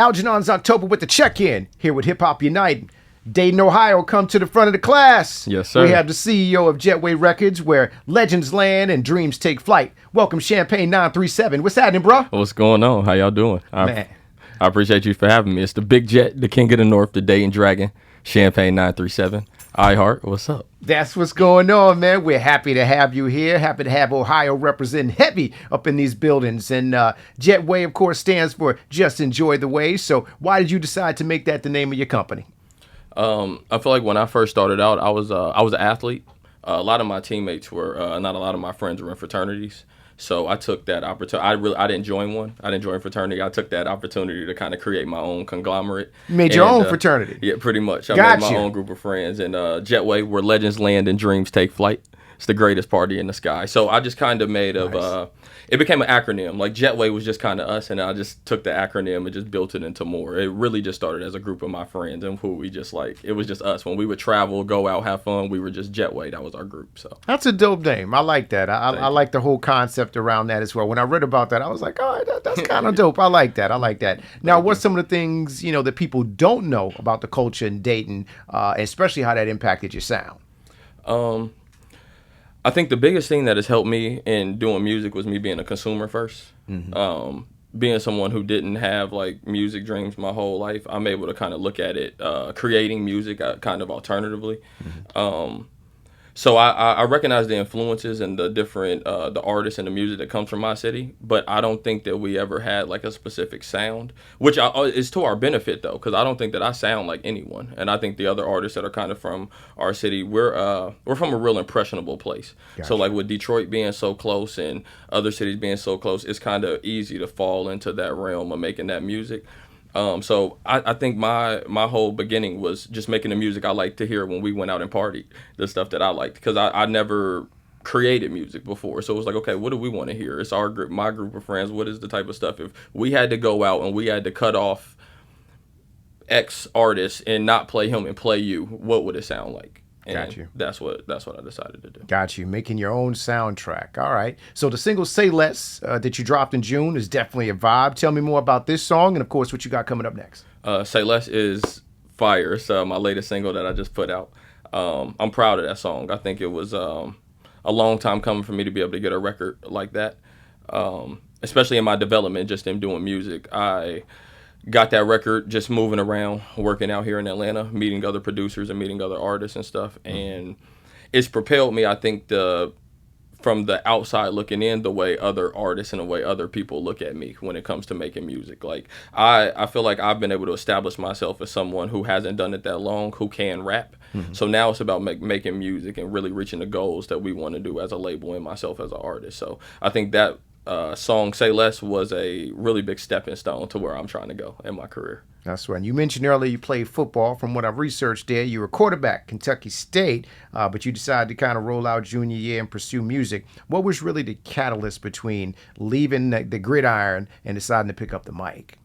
Algernon's October with the check-in. Here with Hip Hop Unite. Dayton, Ohio, come to the front of the class. Yes, sir. We have the CEO of Jetway Records, where legends land and dreams take flight. Welcome, Champagne 937. What's happening, bro? What's going on? How y'all doing? Man. I appreciate you for having me. It's the Big Jet, the King of the North, the Dayton Dragon, Champagne 937. iHeart, what's up? That's what's going on, man. We're happy to have you here. Happy to have Ohio representing heavy up in these buildings. And Jetway, of course, stands for Just Enjoy the Way. So why did you decide to make that the name of your company? I feel like when I first started out, I was an athlete. A lot of my teammates were, not a lot of my friends were in fraternities. So I took that opportunity. I didn't join one. I didn't join a fraternity. I took that opportunity to kind of create my own conglomerate. You made your own fraternity? Yeah, pretty much. I made my own group of friends. And Jetway, where legends land and dreams take flight. It's the greatest party in the sky. So I just kind of made it became an acronym. Like Jetway was just kind of us, and I just took the acronym and just built it into more. It really just started as a group of my friends and who we just like. It was just us. When we would travel, go out, have fun, we were just Jetway. That was our group. So that's a dope name. I like that. I like the whole concept around that as well. When I read about that, I was like, oh, that's kind of dope. I like that. Now, what's some of the things that people don't know about the culture in Dayton, especially how that impacted your sound? I think the biggest thing that has helped me in doing music was me being a consumer first. Mm-hmm. Being someone who didn't have like music dreams my whole life, I'm able to kind of look at it, creating music kind of alternatively. Mm-hmm. So I recognize the influences and the different the artists and the music that comes from my city, but I don't think that we ever had like a specific sound, which is to our benefit though, because I don't think that I sound like anyone, and I think the other artists that are kind of from our city, we're from a real impressionable place. Gotcha. So like with Detroit being so close and other cities being so close, it's kind of easy to fall into that realm of making that music. So I think my whole beginning was just making the music I liked to hear when we went out and partied, the stuff that I liked, because I never created music before. So it was like, okay, what do we want to hear? It's our group, my group of friends. What is the type of stuff? If we had to go out and we had to cut off X artist and not play him and play you, what would it sound like? And got you. That's what I decided to do. Got you. Making your own soundtrack. All right. So the single Say Less that you dropped in June is definitely a vibe. Tell me more about this song and, of course, what you got coming up next. Say Less is fire. It's my latest single that I just put out. I'm proud of that song. I think it was a long time coming for me to be able to get a record like that, especially in my development, just in doing music. I got that record just moving around, working out here in Atlanta, meeting other producers and meeting other artists and stuff. And it's propelled me, I think, from the outside looking in, the way other artists and the way other people look at me when it comes to making music. Like I feel like I've been able to establish myself as someone who hasn't done it that long, who can rap. Mm-hmm. So now it's about making music and really reaching the goals that we want to do as a label and myself as an artist. So I think that song Say Less was a really big stepping stone to where I'm trying to go in my career. That's right. You mentioned earlier you played football. From what I've researched there, you were a quarterback, Kentucky State, but you decided to kind of roll out junior year and pursue music. What was really the catalyst between leaving the Gridiron and deciding to pick up the mic?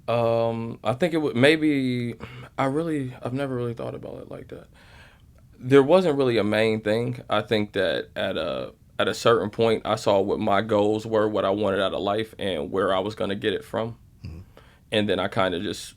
I think it would maybe I've never really thought about it like that. There wasn't really a main thing. I think that at a certain point, I saw what my goals were, what I wanted out of life, and where I was going to get it from. Mm-hmm. And then I kind of just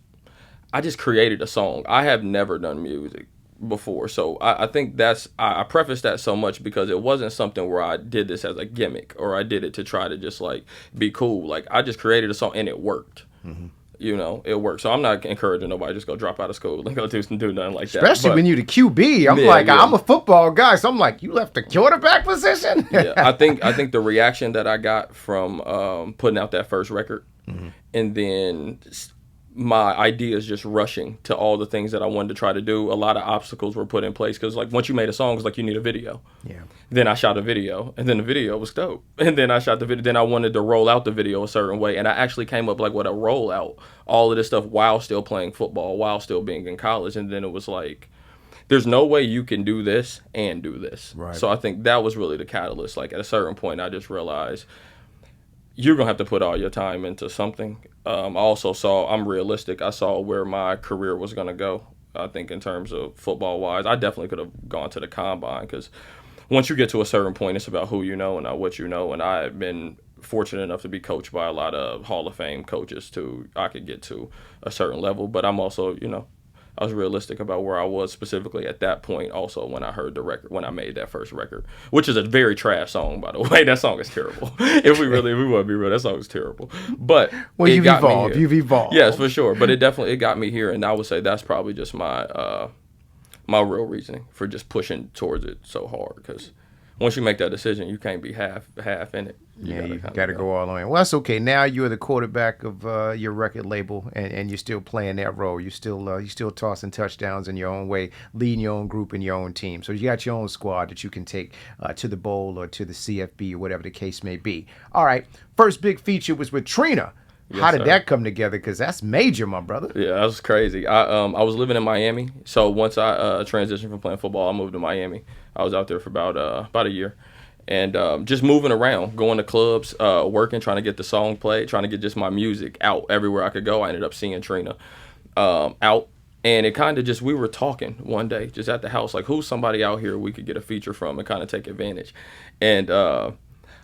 created a song. I have never done music before. So I think I preface that so much because it wasn't something where I did this as a gimmick or I did it to try to just like be cool. Like I just created a song and it worked. Mm-hmm. It worked. So I'm not encouraging nobody to just go drop out of school and go do nothing like that. Especially when you're the QB. I'm a football guy, so I'm like, you left the quarterback position? Yeah, I think the reaction that I got from putting out that first record, mm-hmm. and then my ideas just rushing to all the things that I wanted to try to do. A lot of obstacles were put in place because like once you made a song, it's like you need a video. Yeah. Then I shot a video, and then the video was dope. And then I shot the video. Then I wanted to roll out the video a certain way, and I actually came up like with a rollout, all of this stuff while still playing football, while still being in college. And then it was like, there's no way you can do this and do this. Right. So I think that was really the catalyst. Like at a certain point, I just realized you're going to have to put all your time into something. I also saw, I'm realistic, I saw where my career was going to go. I think in terms of football-wise, I definitely could have gone to the combine because once you get to a certain point, it's about who you know and not what you know. And I have been fortunate enough to be coached by a lot of Hall of Fame coaches to I could get to a certain level. But I'm also, I was realistic about where I was specifically at that point. Also, when I heard the record, when I made that first record, which is a very trash song, by the way. That song is terrible. If we want to be real, that song is terrible. But well, you've evolved. You've evolved. Yes, for sure. But it got me here, and I would say that's probably just my my real reasoning for just pushing towards it so hard. Because once you make that decision, you can't be half in it. You got to go all the way. Well, that's okay. Now you're the quarterback of your record label, and you're still playing that role. You're still tossing touchdowns in your own way, leading your own group and your own team. So you got your own squad that you can take to the bowl or to the CFB or whatever the case may be. All right. First big feature was with Trina. Yes, How did that come together? Because that's major, my brother. Yeah, that was crazy. I was living in Miami, so once I transitioned from playing football, I moved to Miami. I was out there for about a year, and just moving around, going to clubs, working, trying to get the song played, trying to get just my music out everywhere I could go. I ended up seeing Trina out, and it kind of just, we were talking one day just at the house, like, who's somebody out here we could get a feature from and kind of take advantage, and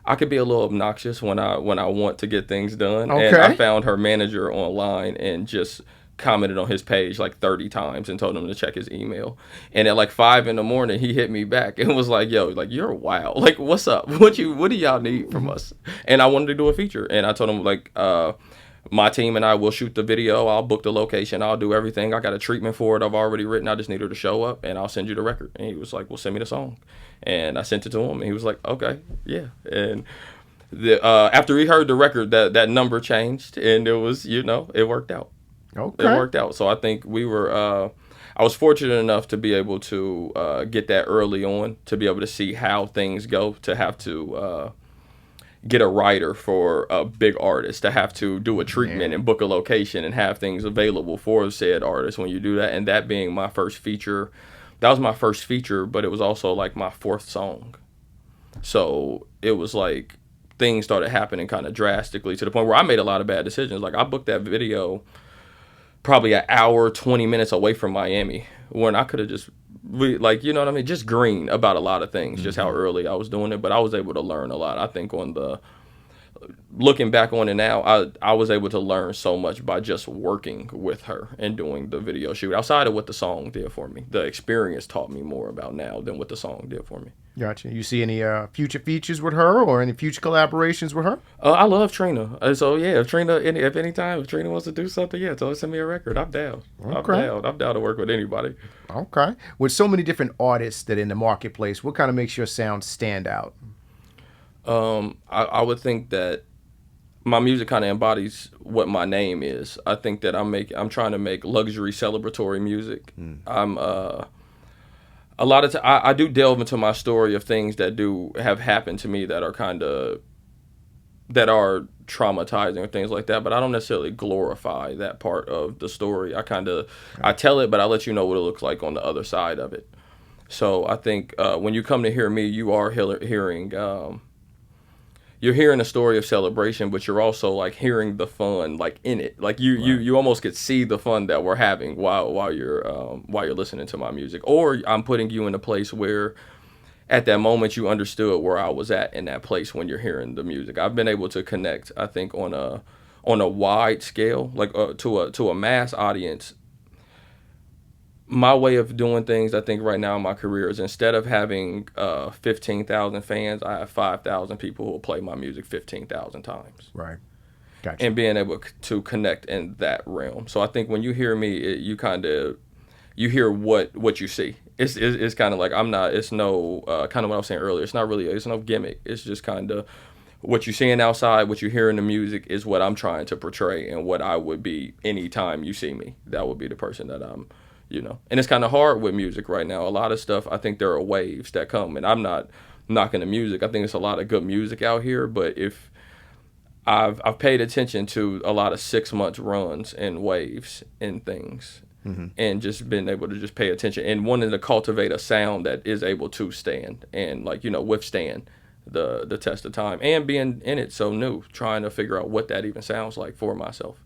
I could be a little obnoxious when I want to get things done. Okay. And I found her manager online and just commented on his page like 30 times and told him to check his email. And at like 5 a.m, he hit me back and was like, yo, like, you're wild. Like, what's up? What do y'all need from us? And I wanted to do a feature. And I told him, like, my team and I will shoot the video. I'll book the location. I'll do everything. I got a treatment for it I've already written. I just need her to show up, and I'll send you the record. And he was like, well, send me the song. And I sent it to him, and he was like, okay, yeah. And after he heard the record, that number changed, and it was, it worked out. Okay. It worked out. So I think we were, I was fortunate enough to be able to get that early on, to be able to see how things go, to have to get a writer for a big artist, to have to do a treatment and book a location and have things available for said artist when you do that. And that being my first feature, that was my first feature, but it was also like my fourth song. So it was like things started happening kind of drastically to the point where I made a lot of bad decisions. Like, I booked that video probably an hour, 20 minutes away from Miami, when I could have just, just green about a lot of things, just how early I was doing it. But I was able to learn a lot. I think looking back on it now, I was able to learn so much by just working with her and doing the video shoot. Outside of what the song did for me, the experience taught me more about now than what the song did for me. Gotcha. You see any future features with her or any future collaborations with her? I love Trina. So yeah, if Trina wants to do something, tell her send me a record. I'm down. Okay. I'm down to work with anybody. Okay. With so many different artists that in the marketplace, what kind of makes your sound stand out? I would think that my music kind of embodies what my name is. I think that I'm trying to make luxury celebratory music. I'm a lot of I do delve into my story of things that do have happened to me that are traumatizing or things like that, but I don't necessarily glorify that part of the story. I tell it, but I let you know what it looks like on the other side of it. So I think when you come to hear me, you are hearing you're hearing a story of celebration, but you're also like hearing the fun like in it. Like you almost could see the fun that we're having while you're listening to my music. Or I'm putting you in a place where at that moment you understood where I was at in that place when you're hearing the music. I've been able to connect, I think, on a wide scale, like to a mass audience. My way of doing things, I think, right now in my career is, instead of having 15,000 fans, I have 5,000 people who will play my music 15,000 times. Right. Gotcha. And being able to connect in that realm. So I think when you hear me, you hear what you see. It's kind of like, it's no, kind of what I was saying earlier, it's no gimmick. It's just kind of what you're seeing outside, what you hear in the music is what I'm trying to portray, and what I would be anytime you see me. That would be the person that I'm. And it's kind of hard with music right now. A lot of stuff, I think there are waves that come, and I'm not knocking the music. I think there's a lot of good music out here, but if I've paid attention to a lot of 6-month runs and waves and things, and just been able to just pay attention and wanting to cultivate a sound that is able to stand and withstand the test of time, and being in it so new, trying to figure out what that even sounds like for myself.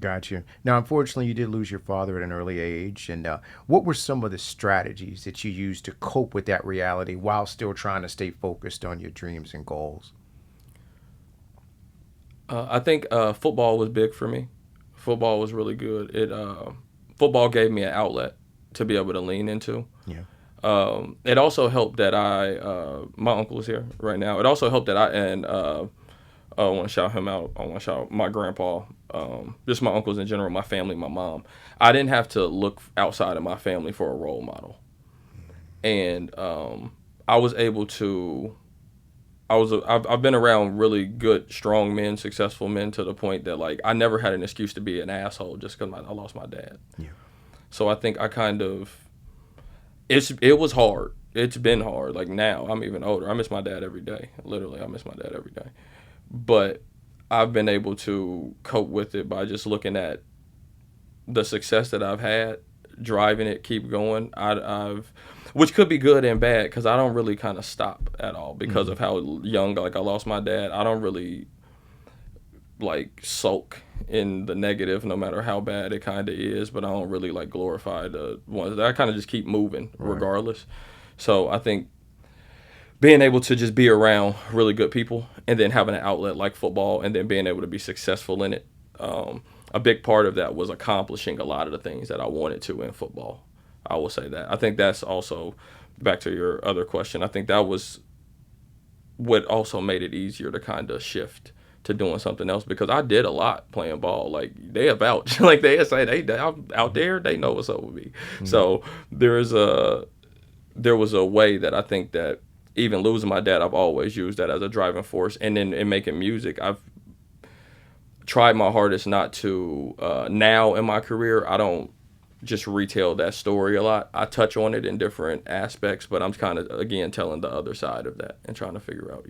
Gotcha. Now, unfortunately, you did lose your father at an early age. And what were some of the strategies that you used to cope with that reality while still trying to stay focused on your dreams and goals? I think football was big for me. Football was really good. Football gave me an outlet to be able to lean into. Yeah. It also helped that my uncle is here right now. It also helped that I want to shout him out. I want to shout my grandpa, just my uncles in general, my family, my mom. I didn't have to look outside of my family for a role model, and I was able to. I've been around really good, strong men, successful men to the point that like I never had an excuse to be an asshole just because I lost my dad. Yeah. So I think I kind of it was hard. It's been hard. Like now, I'm even older. I miss my dad every day. Literally, I miss my dad every day. But I've been able to cope with it by just looking at the success that I've had, driving it, keep going. I've which could be good and bad because I don't really kind of stop at all because of how young, like I lost my dad. I don't really like sulk in the negative no matter how bad it kind of is, but I don't really like glorify the ones. I kind of just keep moving regardless. So I think being able to just be around really good people and then having an outlet like football and then being able to be successful in it, a big part of that was accomplishing a lot of the things that I wanted to in football. I will say that. I think that's also, back to your other question, I think that was what also made it easier to kind of shift to doing something else because I did a lot playing ball. Like they vouch, like they say they out there, they know what's up with me. Mm-hmm. So there was a way that I think that even losing my dad, I've always used that as a driving force. And then in making music, I've tried my hardest not to, now in my career, I don't just retell that story a lot. I touch on it in different aspects, but I'm kind of, again, telling the other side of that and trying to figure out,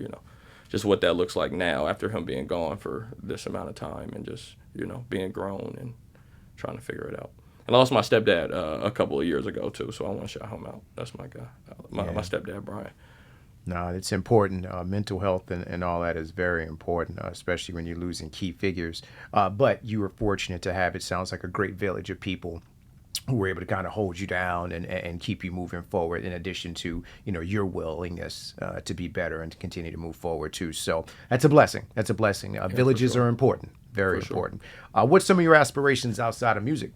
just what that looks like now after him being gone for this amount of time and just, being grown and trying to figure it out. And I lost my stepdad a couple of years ago, too, so I want to shout him out. That's my guy, my stepdad, Brian. No, it's important. Mental health and all that is very important, especially when you're losing key figures. But you were fortunate to have, it sounds like, a great village of people who were able to kind of hold you down and keep you moving forward, in addition to, your willingness to be better and to continue to move forward, too. So that's a blessing. That's a blessing. Villages are important, very important. What's some of your aspirations outside of music?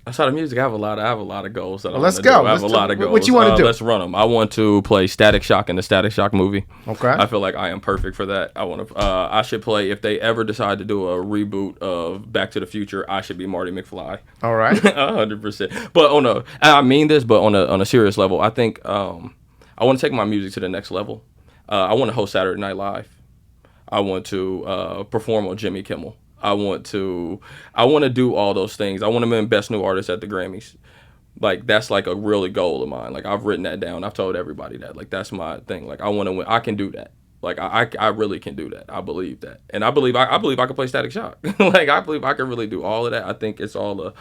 Outside of music, I have a lot of goals that I want let's to go. do. I have a lot of goals. What you want to do? Let's run them. I want to play Static Shock in the Static Shock movie. Okay. I feel like I am perfect for that. I should play, if they ever decide to do a reboot of Back to the Future, I should be Marty McFly. All right. 100%. But I mean this, but on a serious level, I think I want to take my music to the next level. I want to host Saturday Night Live. I want to perform on Jimmy Kimmel. I want to do all those things. I want to win Best New Artist at the Grammys. Like, that's like a really goal of mine. Like, I've written that down. I've told everybody that. Like, that's my thing. Like, I want to win. I can do that. Like, I really can do that. I believe that. And I believe I can play Static Shock. Like, I believe I can really do all of that. I think it's all a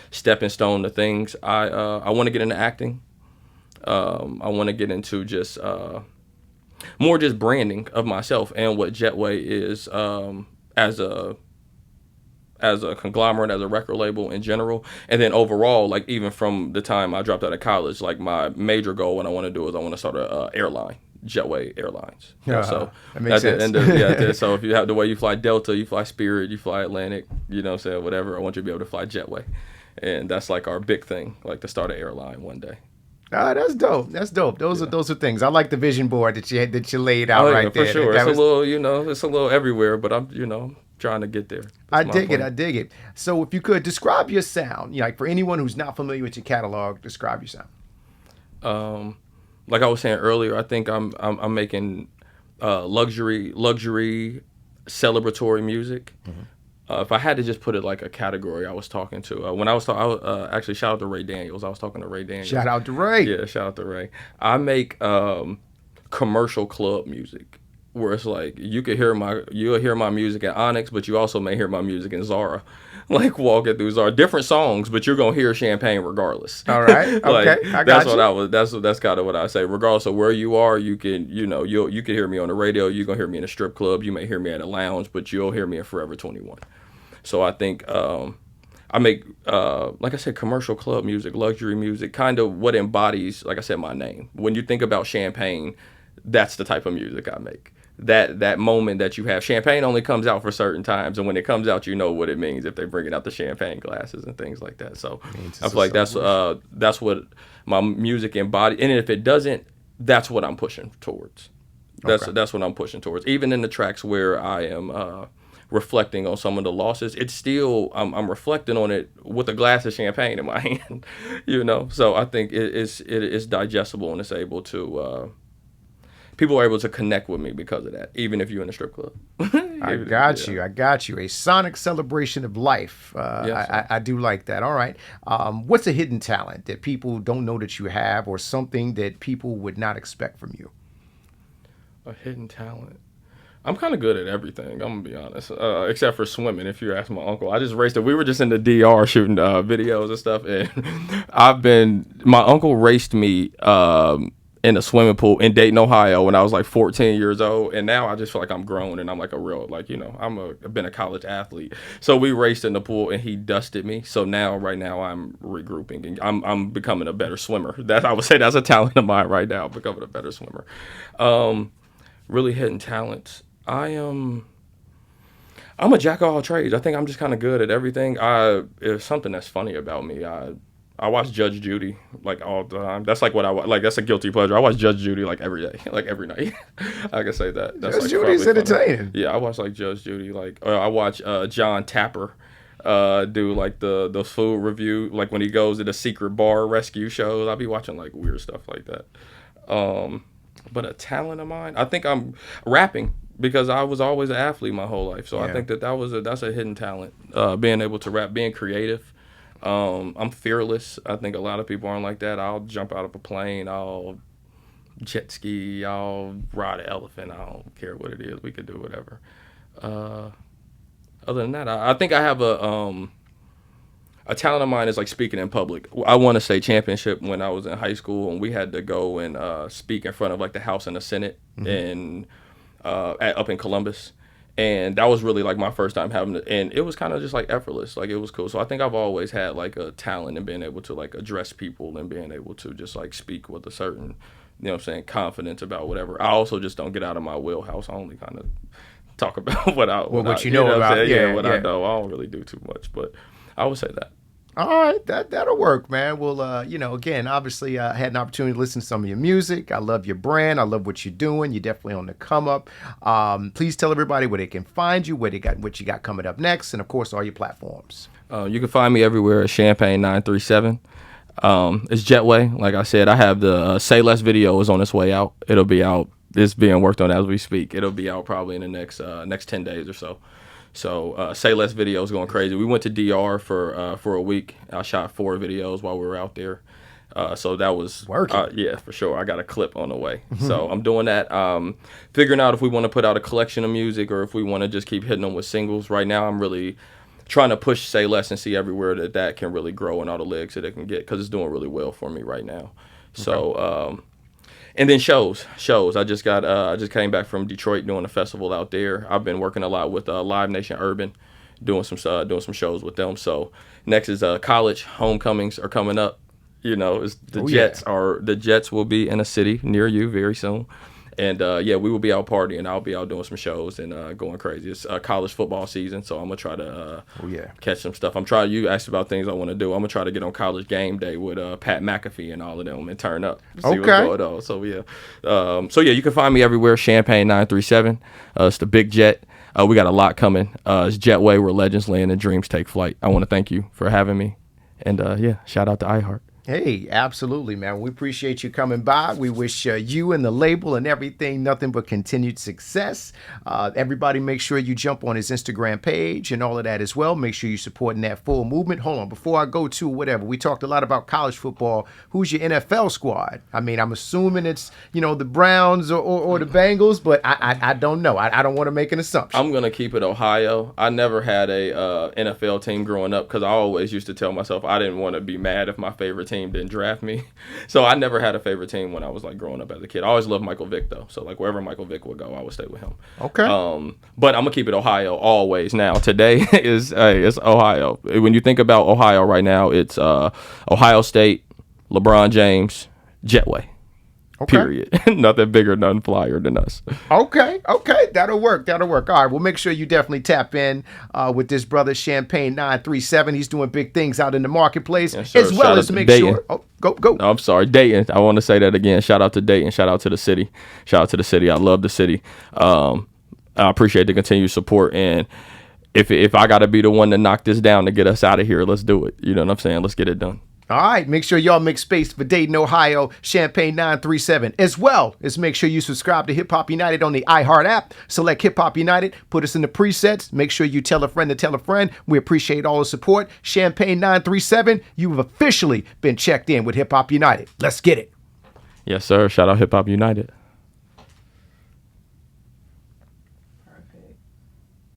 stepping stone to things. I want to get into acting. I want to get into just more just branding of myself and what Jetway is as a conglomerate, as a record label in general. And then overall, like even from the time I dropped out of college, like my major goal, what I want to do is I want to start a airline, Jetway Airlines. So that makes sense. So if you have the way you fly Delta, you fly Spirit, you fly Atlantic, whatever, I want you to be able to fly Jetway. And that's like our big thing, like to start an airline one day. That's dope. That's dope. Those are things. I like the vision board that you laid out right there. For sure. It's a little everywhere, but I'm trying to get there. I dig it. So if you could describe your sound, like for anyone who's not familiar with your catalog, describe your sound. Like I was saying earlier, I think I'm making luxury celebratory music. Mm-hmm. If I had to just put it like a category, I was talking to when I was actually shout out to Ray Daniels. I was talking to Ray Daniels. Shout out to Ray. Yeah, shout out to Ray. I make commercial club music where it's like you'll hear my music at Onyx, but you also may hear my music in Zara, like walking through Zara. Different songs, but you're gonna hear Champagne regardless. All right, okay, I got you. That's kind of what I say. Regardless of where you are, you can you can hear me on the radio. You're gonna hear me in a strip club. You may hear me at a lounge, but you'll hear me in Forever 21. So I think I make, like I said, commercial club music, luxury music, kind of what embodies, like I said, my name. When you think about Champagne, that's the type of music I make. that moment that you have. Champagne only comes out for certain times, and when it comes out, you know what it means if they bring it out the champagne glasses and things like that. So I feel like that's what my music embodies. And if it doesn't, that's what I'm pushing towards. That's what I'm pushing towards. Even in the tracks where I am reflecting on some of the losses, it's still I'm reflecting on it with a glass of champagne in my hand, you know. So I think it is digestible, and it's able to people are able to connect with me because of that, even if you're in a strip club. I got you. A sonic celebration of life. Yes, I do like that. All right. What's a hidden talent that people don't know that you have, or something that people would not expect from you? A hidden talent. I'm kind of good at everything, I'm going to be honest, except for swimming, if you ask my uncle. I just raced it. We were just in the DR shooting videos and stuff, and my uncle raced me in a swimming pool in Dayton, Ohio when I was like 14 years old, and now I just feel like I'm grown and I'm like a real, like, you know, I've been a college athlete. So we raced in the pool and he dusted me. So right now I'm regrouping and I'm becoming a better swimmer. I would say that's a talent of mine right now, becoming a better swimmer. Really hidden talents. I'm a jack of all trades. I think I'm just kind of good at everything. It's something that's funny about me. I watch Judge Judy like all the time. That's like what I like. That's a guilty pleasure. I watch Judge Judy like every day, like every night. I can say that. That's Judge like Judy's entertaining. Yeah, I watch like Judge Judy. Like I watch John Tapper do like those food review. Like when he goes to the secret bar rescue shows, I'll be watching like weird stuff like that. But a talent of mine, I think I'm rapping. Because I was always an athlete my whole life, so I think that's a hidden talent. Being able to rap, being creative. I'm fearless. I think a lot of people aren't like that. I'll jump out of a plane. I'll jet ski. I'll ride an elephant. I don't care what it is. We could do whatever. Other than that, I think I have a talent of mine is like speaking in public. I won a state championship when I was in high school, and we had to go and speak in front of like the House and the Senate and. Up in Columbus, and that was really like my first time having it, and it was kind of just like effortless, like it was cool. So I think I've always had like a talent in being able to like address people and being able to just like speak with a certain, you know what I'm saying, confidence about whatever. I also just don't get out of my wheelhouse. I only kind of talk about what I know about. I know. I don't really do too much, but I would say that. All right, that'll work, man. Well, again, obviously, I had an opportunity to listen to some of your music. I love your brand. I love what you're doing. You're definitely on the come up. Please tell everybody where they can find you, what you got coming up next, and of course, all your platforms. You can find me everywhere at Champagne 937. It's Jetway. Like I said, I have the Say Less video is on its way out. It'll be out. It's being worked on as we speak. It'll be out probably in the next 10 days or so. So Say Less video is going crazy. We went to DR for a week. I shot 4 videos while we were out there. So that was working. Yeah, for sure. I got a clip on the way. So I'm doing that. Figuring out if we want to put out a collection of music or if we want to just keep hitting them with singles. Right now, I'm really trying to push Say Less and see everywhere that can really grow and all the legs that it can get because it's doing really well for me right now. So. And then shows. I just came back from Detroit doing a festival out there. I've been working a lot with Live Nation Urban, doing some shows with them. So next is college homecomings are coming up. You know, the Jets will be in a city near you very soon. And we will be out partying. I'll be out doing some shows and going crazy. It's college football season, so I'm gonna try to catch some stuff. You asked about things I want to do. I'm gonna try to get on College Game Day with Pat McAfee and all of them and turn up. See what's going on. So you can find me everywhere. Champagne 937. It's the Big Jet. We got a lot coming. It's Jetway, where legends land and dreams take flight. I want to thank you for having me, and shout out to iHeart. Hey, absolutely, man. We appreciate you coming by. We wish you and the label and everything nothing but continued success. Everybody make sure you jump on his Instagram page and all of that as well. Make sure you're supporting that full movement. Hold on, before I go to whatever, we talked a lot about college football. Who's your NFL squad? I mean, I'm assuming it's, the Browns or the Bengals, but I don't know. I don't want to make an assumption. I'm going to keep it Ohio. I never had a NFL team growing up because I always used to tell myself I didn't want to be mad if my favorite team didn't draft me. So I never had a favorite team when I was like growing up as a kid. I always loved Michael Vick though. So like wherever Michael Vick would go, I would stay with him. Okay. But I'm gonna keep it Ohio always. Now today is it's Ohio. When you think about Ohio right now, it's Ohio State, LeBron James, Jetway. Okay. Period. Nothing bigger, nothing flyer than us. Okay, that'll work. All right, we'll make sure you definitely tap in with this brother Champagne 937. He's doing big things out in the marketplace, Yes, sir. as well Shout as out to make Dayton. sure. Oh, go. I'm sorry, Dayton. I want to say that again. Shout out to Dayton. Shout out to the city. Shout out to the city. I love the city. I appreciate the continued support. And if I got to be the one to knock this down to get us out of here, let's do it. You know what I'm saying? Let's get it done. All right, make sure y'all make space for Dayton, Ohio, Champagne 937, as well as make sure you subscribe to Hip Hop United on the iHeart app. Select Hip Hop United, put us in the presets. Make sure you tell a friend to tell a friend. We appreciate all the support. Champagne 937, you have officially been checked in with Hip Hop United. Let's get it. Yes, sir. Shout out Hip Hop United.